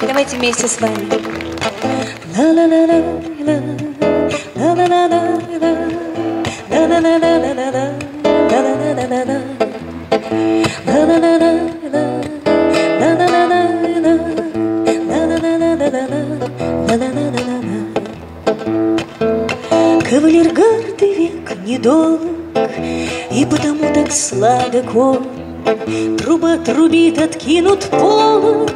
Давайте вместе с вами. Кавалергарды век недолг, и потому так сладок он. Труба трубит, откинут полог,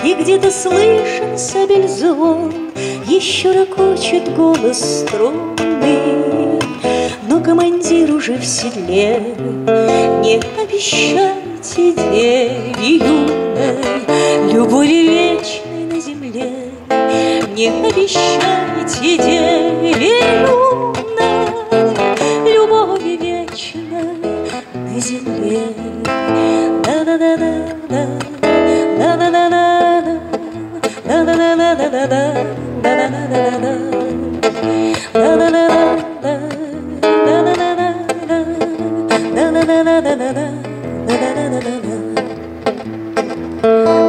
и где-то слышен сабель звон. Еще ракочет голос струнный, но командир уже в седле. Не обещайте деве юной любови вечной на земле. Не обещайте деве юной любови вечной на земле.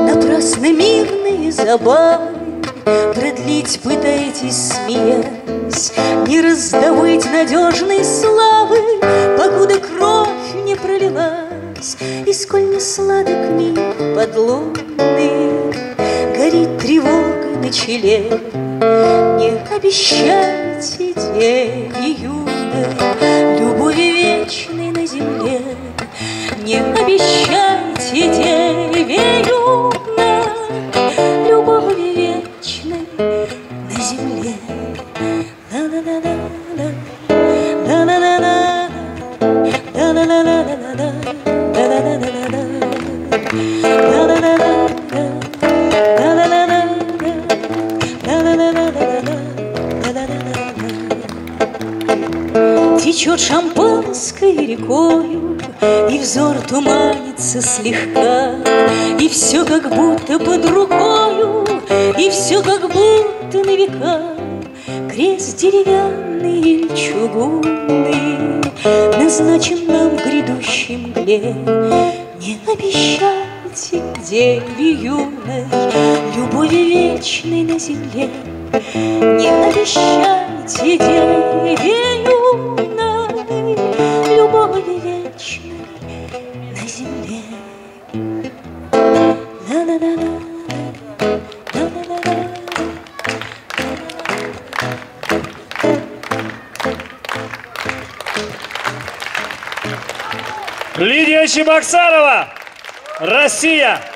Напрасно мирные забавы продлить пытаетесь, смеясь, не раздобыть надежной славы, покуда кровь не пролилась. И сколь не сладок мир подлунный, горит тревога на челе. Не обещайте деве юной любови вечной на земле. Не обещайте деве юной любови вечной на земле. Течет шампанской рекою, и взор туманится слегка, и все как будто под рукою, и все как будто на века. Крест деревянный или чугунный назначен нам в грядущей мгле. Не обещайте деве юной любови вечной на земле. Не обещайте деве юной любови вечной на земле. Лидия Чебоксарова, Россия!